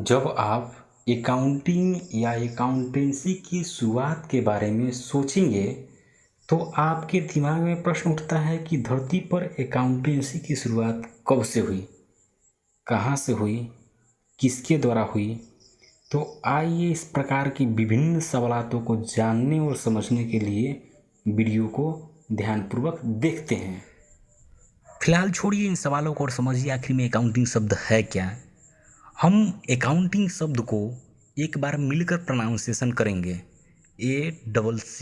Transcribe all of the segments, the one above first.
जब आप अकाउंटिंग या अकाउंटेंसी की शुरुआत के बारे में सोचेंगे तो आपके दिमाग में प्रश्न उठता है कि धरती पर अकाउंटेंसी की शुरुआत कब से हुई, कहाँ से हुई, किसके द्वारा हुई। तो आइए इस प्रकार की विभिन्न सवालों को जानने और समझने के लिए वीडियो को ध्यानपूर्वक देखते हैं। फिलहाल छोड़िए इन सवालों को और समझिए आखिर में अकाउंटिंग शब्द है क्या। हम अकाउंटिंग शब्द को एक बार मिलकर प्रोनाउंसिएशन करेंगे। ACCOUNTING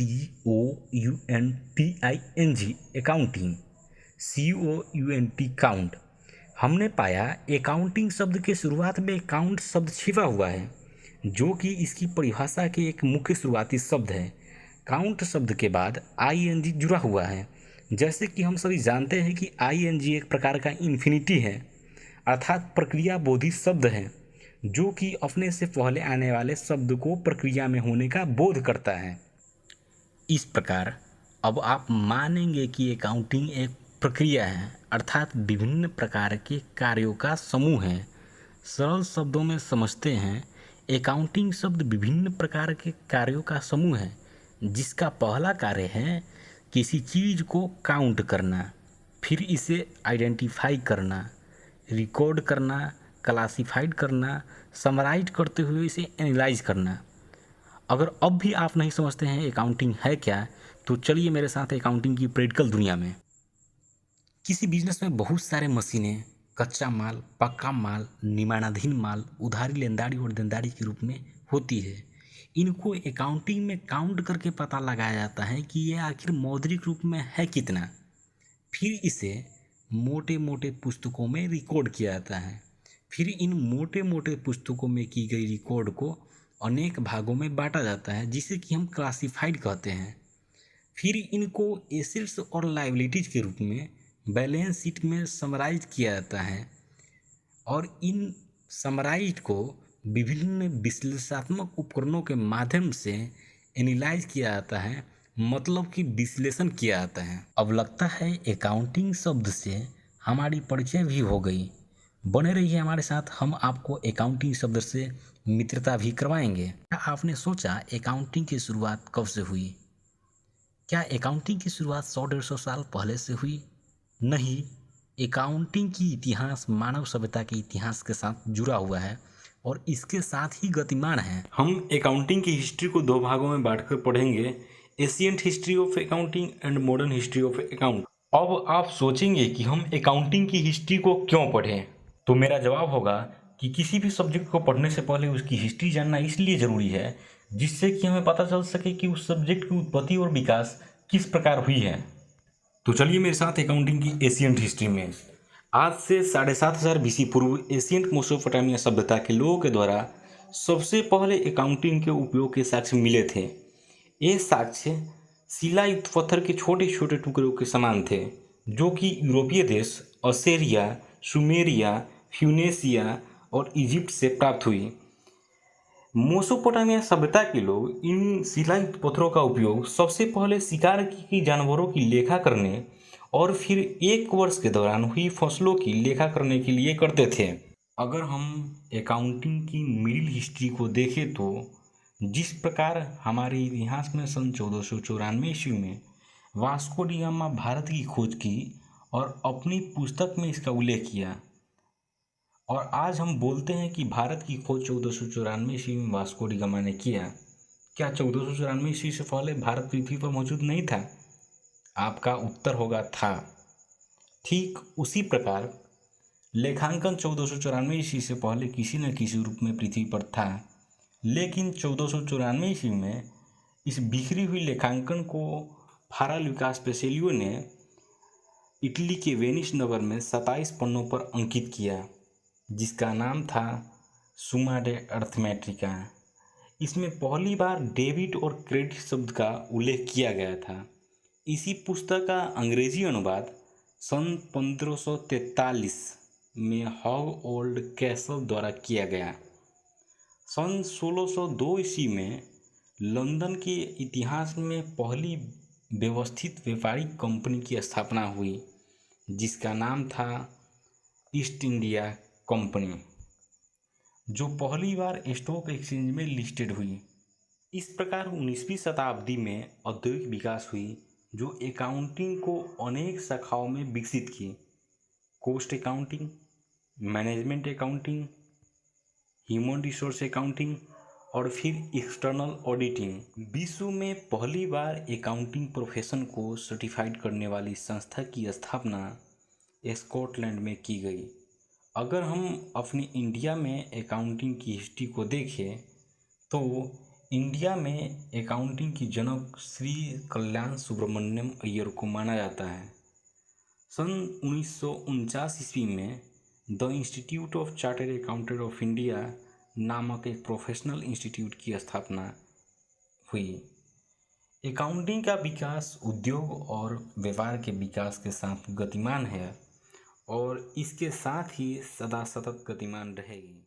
accounting, COUNT count. हमने पाया अकाउंटिंग शब्द के शुरुआत में अकाउंट शब्द छिपा हुआ है, जो कि इसकी परिभाषा के एक मुख्य शुरुआती शब्द है। काउंट शब्द के बाद ING जुड़ा हुआ है। जैसे कि हम सभी जानते हैं कि ING एक प्रकार का इन्फिनिटी है, अर्थात प्रक्रिया बोधी शब्द है, जो कि अपने से पहले आने वाले शब्द को प्रक्रिया में होने का बोध करता है। इस प्रकार अब आप मानेंगे कि अकाउंटिंग एक प्रक्रिया है, अर्थात विभिन्न प्रकार के कार्यों का समूह है। सरल शब्दों में समझते हैं, अकाउंटिंग शब्द विभिन्न प्रकार के कार्यों का समूह है, जिसका पहला कार्य है किसी चीज़ को काउंट करना, फिर इसे आइडेंटिफाई करना, रिकॉर्ड करना, क्लासिफाइड करना, समराइज करते हुए इसे एनालाइज करना। अगर अब भी आप नहीं समझते हैं अकाउंटिंग है क्या, तो चलिए मेरे साथ अकाउंटिंग की प्रैक्टिकल दुनिया में। किसी बिजनेस में बहुत सारे मशीनें कच्चा माल, पक्का माल, निर्माणाधीन माल, उधारी लेनदारी और देनदारी के रूप में होती है। इनको अकाउंटिंग में काउंट करके पता लगाया जाता है कि यह आखिर मौद्रिक रूप में है कितना। फिर इसे मोटे मोटे पुस्तकों में रिकॉर्ड किया जाता है। फिर इन मोटे मोटे पुस्तकों में की गई रिकॉर्ड को अनेक भागों में बांटा जाता है, जिसे कि हम क्लासिफाइड कहते हैं। फिर इनको एसेट्स और लायबिलिटीज के रूप में बैलेंस शीट में समराइज किया जाता है और इन समराइज को विभिन्न विश्लेषणात्मक उपकरणों के माध्यम से एनालाइज किया जाता है, मतलब कि विश्लेषण किया जाता है। अब लगता है अकाउंटिंग शब्द से हमारी परिचय भी हो गई। बने रहिए हमारे साथ, हम आपको अकाउंटिंग शब्द से मित्रता भी करवाएंगे। क्या आपने सोचा अकाउंटिंग की शुरुआत कब से हुई? क्या अकाउंटिंग की शुरुआत 100-150 साल पहले से हुई? नहीं, अकाउंटिंग की इतिहास मानव सभ्यता के इतिहास के साथ जुड़ा हुआ है और इसके साथ ही गतिमान है। हम अकाउंटिंग की हिस्ट्री को दो भागों में बांटकर पढ़ेंगे, ancient history of accounting and modern history of account. अब आप सोचेंगे कि हम अकाउंटिंग की हिस्ट्री को क्यों पढ़ें, तो मेरा जवाब होगा कि किसी भी सब्जेक्ट को पढ़ने से पहले उसकी हिस्ट्री जानना इसलिए ज़रूरी है, जिससे कि हमें पता चल सके कि उस सब्जेक्ट की उत्पत्ति और विकास किस प्रकार हुई है। तो चलिए मेरे साथ अकाउंटिंग की एशियंट हिस्ट्री में। आज से 7500 BC पूर्व एशियंट मेसोपोटामिया सभ्यता के लोगों के द्वारा सबसे पहले अकाउंटिंग के उपयोग के साक्ष्य मिले थे। ये साक्ष्य शिलायुक्त पत्थर के छोटे छोटे टुकड़ों के समान थे, जो कि यूरोपीय देश असीरिया, सुमेरिया, फ्यूनेशिया और इजिप्ट से प्राप्त हुई। मेसोपोटामिया सभ्यता के लोग इन शिलायुक्त पत्थरों का उपयोग सबसे पहले शिकार की जानवरों की लेखा करने और फिर एक वर्ष के दौरान हुई फसलों की लेखा करने के लिए करते थे। अगर हम अकाउंटिंग की मिडिल हिस्ट्री को देखें तो जिस प्रकार हमारे इतिहास में सन 1494 ईस्वी में वास्को डी गामा भारत की खोज की और अपनी पुस्तक में इसका उल्लेख किया, और आज हम बोलते हैं कि भारत की खोज 1494 ईस्वी में वास्को डी गामा ने किया। क्या 1494 ईस्वी से पहले भारत पृथ्वी पर मौजूद नहीं था? आपका उत्तर होगा था। ठीक उसी प्रकार लेखांकन 1494 ईस्वी से पहले किसी न किसी रूप में पृथ्वी पर था, लेकिन 1494 ईस्वी में इस बिखरी हुई लेखांकन को फारा लुकास पेसिलियो ने इटली के वेनिस नगर में 27 पन्नों पर अंकित किया, जिसका नाम था सुमा डे अर्थमेट्रिका। इसमें पहली बार डेबिट और क्रेडिट शब्द का उल्लेख किया गया था। इसी पुस्तक का अंग्रेजी अनुवाद सन 1543 में हॉग ओल्ड कैसल द्वारा किया गया। सन 1602 ईस्वी में लंदन के इतिहास में पहली व्यवस्थित व्यापारिक कंपनी की स्थापना हुई, जिसका नाम था ईस्ट इंडिया कंपनी। जो पहली बार स्टॉक एक्सचेंज में लिस्टेड हुई। इस प्रकार 19वीं शताब्दी में औद्योगिक विकास हुई जो अकाउंटिंग को अनेक शाखाओं में विकसित की। Cost accounting, management accounting, human resource accounting और फिर एक्सटर्नल ऑडिटिंग। विश्व में पहली बार अकाउंटिंग प्रोफेशन को सर्टिफाइड करने वाली संस्था की स्थापना स्कॉटलैंड में की गई। अगर हम अपने इंडिया में अकाउंटिंग की हिस्ट्री को देखें तो इंडिया में अकाउंटिंग की जनक श्री कल्याण सुब्रमण्यम अय्यर को माना जाता है। सन 1949 ईस्वी में the institute of chartered accountant of India नामक एक प्रोफेशनल इंस्टीट्यूट की स्थापना हुई। अकाउंटिंग का विकास उद्योग और व्यापार के विकास के साथ गतिमान है और इसके साथ ही सदा सतत गतिमान रहेगी।